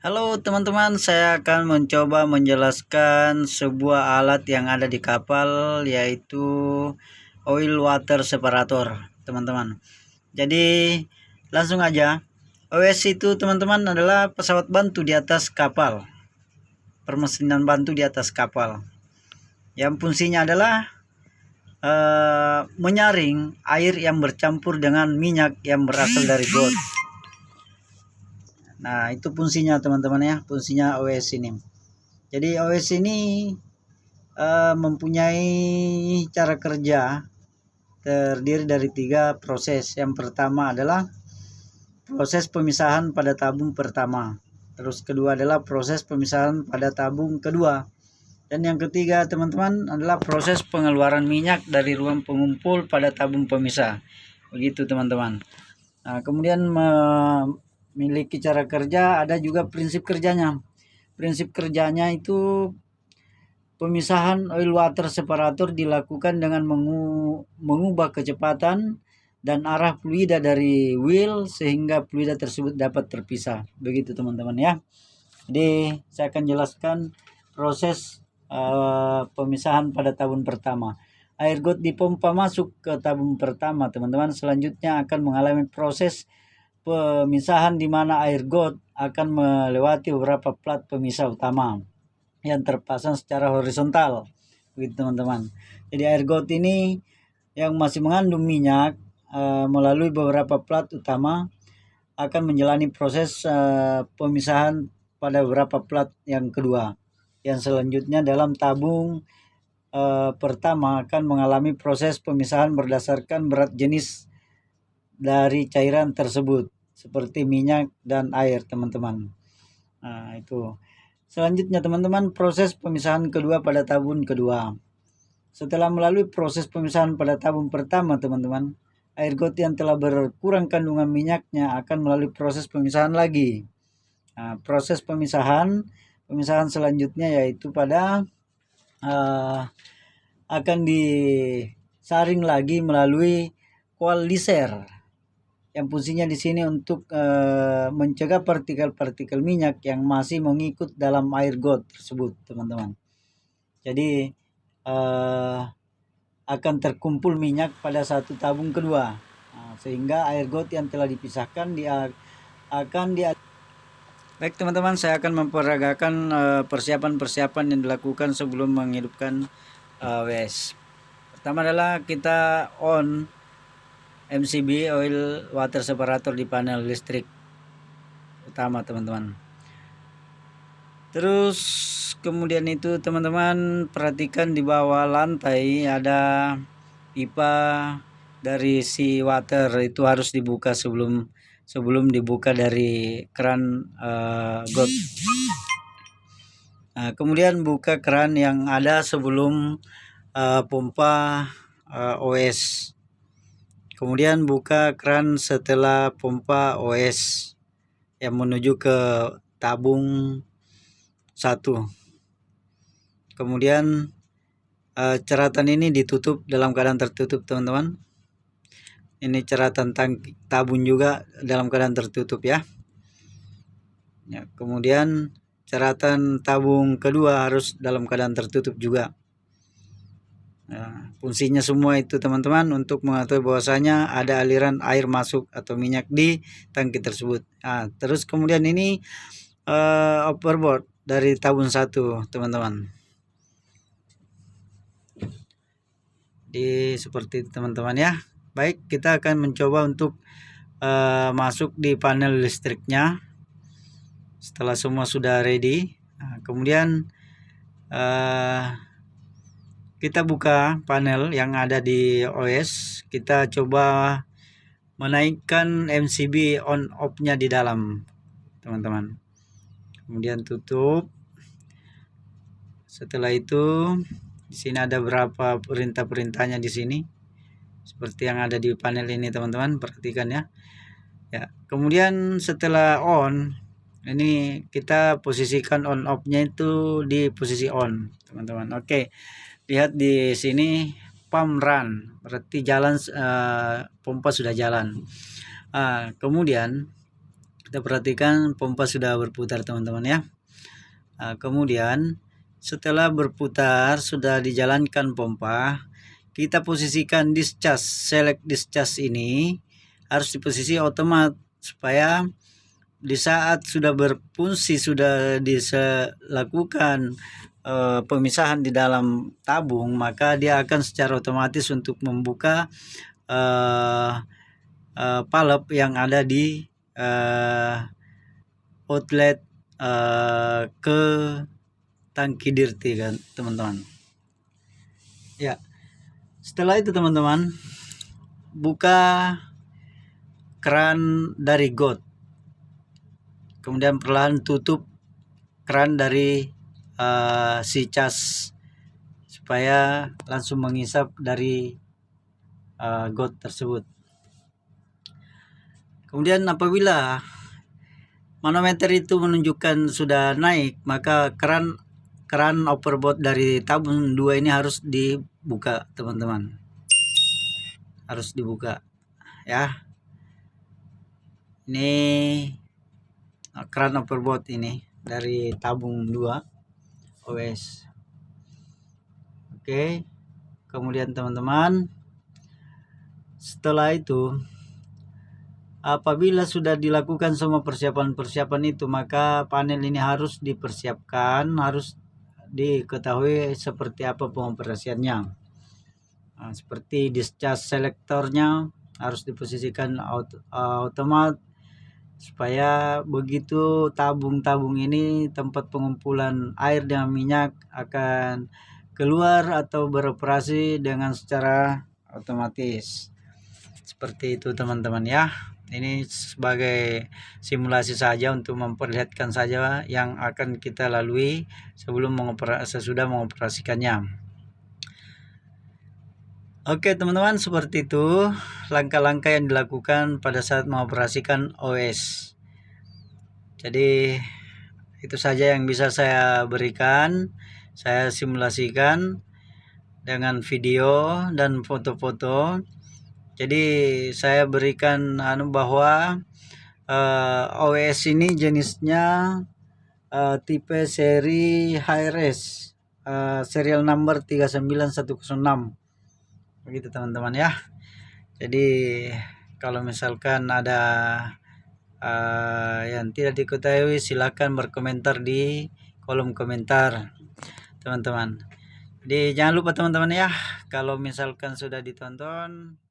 Halo teman-teman, saya akan mencoba menjelaskan sebuah alat yang ada di kapal, yaitu oil water separator, teman-teman. Jadi langsung aja. OWS itu, teman-teman, adalah pesawat bantu di atas kapal, permesinan bantu di atas kapal, yang fungsinya adalah menyaring air yang bercampur dengan minyak yang berasal dari got. Nah, itu fungsinya, teman-teman ya, fungsinya OWS ini. Jadi OWS ini mempunyai cara kerja terdiri dari 3 proses. Yang pertama adalah proses pemisahan pada tabung pertama. Terus kedua adalah proses pemisahan pada tabung kedua. Dan yang ketiga, teman-teman, adalah proses pengeluaran minyak dari ruang pengumpul pada tabung pemisah. Begitu, teman-teman. Nah, kemudian memiliki cara kerja, ada juga prinsip kerjanya. Prinsip kerjanya itu pemisahan oil water separator dilakukan dengan mengubah kecepatan dan arah fluida dari wheel sehingga fluida tersebut dapat terpisah. Begitu, teman-teman ya. Jadi saya akan jelaskan proses pemisahan pada tabung pertama. Air got dipompa masuk ke tabung pertama, teman-teman. Selanjutnya akan mengalami proses pemisahan di mana air got akan melewati beberapa plat pemisah utama yang terpasang secara horizontal, begitu, teman-teman. Jadi air got ini yang masih mengandung minyak melalui beberapa plat utama akan menjalani proses pemisahan pada beberapa plat yang kedua. Yang selanjutnya dalam tabung pertama akan mengalami proses pemisahan berdasarkan berat jenis dari cairan tersebut, seperti minyak dan air, teman-teman. Nah, itu. Selanjutnya, teman-teman, proses pemisahan kedua pada tabung kedua. Setelah melalui proses pemisahan pada tabung pertama, teman-teman, air got yang telah berkurang kandungan minyaknya akan melalui proses pemisahan lagi. Nah, proses pemisahan selanjutnya yaitu pada akan disaring lagi melalui coaliser, yang fungsinya di sini untuk mencegah partikel-partikel minyak yang masih mengikut dalam air got tersebut, teman-teman. Jadi akan terkumpul minyak pada satu tabung kedua, sehingga air got yang telah dipisahkan Baik, teman-teman, saya akan memperagakan persiapan-persiapan yang dilakukan sebelum menghidupkan OWS. Pertama adalah kita on MCB oil water separator di panel listrik utama, teman-teman. Terus kemudian itu, teman-teman, perhatikan di bawah lantai ada pipa dari si water, itu harus dibuka sebelum dibuka dari keran got. Nah, kemudian buka keran yang ada sebelum pompa OS. Kemudian buka keran setelah pompa OS yang menuju ke tabung 1. Kemudian ceratan ini ditutup dalam keadaan tertutup, teman-teman. Ini ceratan tabung juga dalam keadaan tertutup ya. Kemudian ceratan tabung kedua harus dalam keadaan tertutup juga. Nah, fungsinya semua itu, teman-teman, untuk mengatur bahwasanya ada aliran air masuk atau minyak di tangki tersebut. Nah, terus kemudian ini overboard dari tabung 1, teman-teman. Jadi seperti itu, teman-teman ya. Baik, kita akan mencoba untuk masuk di panel listriknya setelah semua sudah ready. Nah, kemudian kita buka panel yang ada di OS, kita coba menaikkan MCB on off-nya di dalam, teman-teman. Kemudian tutup. Setelah itu di sini ada beberapa perintah-perintahnya di sini, seperti yang ada di panel ini, teman-teman. Perhatikan ya. Ya, kemudian setelah on, ini kita posisikan on off-nya itu di posisi on, teman-teman. Oke. Lihat di sini pump run, berarti jalan, pompa sudah jalan. Kemudian kita perhatikan pompa sudah berputar, teman-teman ya. Kemudian setelah berputar, sudah dijalankan pompa, kita posisikan discharge, select discharge ini harus di posisi otomat, supaya di saat sudah berfungsi, sudah dilakukan pemisahan di dalam tabung, maka dia akan secara otomatis untuk membuka valve yang ada di outlet ke tangki dirty, kan teman-teman ya. Setelah itu teman-teman buka keran dari got, kemudian perlahan tutup keran dari si cas, supaya langsung mengisap dari got tersebut. Kemudian apabila manometer itu menunjukkan sudah naik, maka keran overboard dari tabung 2 ini harus dibuka, teman-teman. Harus dibuka ya. Ini keran overboard ini dari tabung 2 OS. Oke. Kemudian teman-teman, setelah itu apabila sudah dilakukan semua persiapan itu, maka panel ini harus dipersiapkan, harus diketahui seperti apa pengoperasiannya. Seperti discharge selektornya harus diposisikan otomat, supaya begitu tabung-tabung ini, tempat pengumpulan air dan minyak, akan keluar atau beroperasi dengan secara otomatis. Seperti itu teman-teman ya. Ini sebagai simulasi saja untuk memperlihatkan saja yang akan kita lalui sesudah mengoperasikannya. Oke teman-teman, seperti itu langkah-langkah yang dilakukan pada saat mengoperasikan OS. Jadi itu saja yang bisa saya berikan. Saya simulasikan dengan video dan foto-foto. Jadi saya berikan bahwa OS ini jenisnya tipe seri HRS, serial number 39106. Begitu teman-teman ya. Jadi kalau misalkan ada yang tidak diketahui, silakan berkomentar di kolom komentar, teman-teman. Jadi jangan lupa teman-teman ya, kalau misalkan sudah ditonton,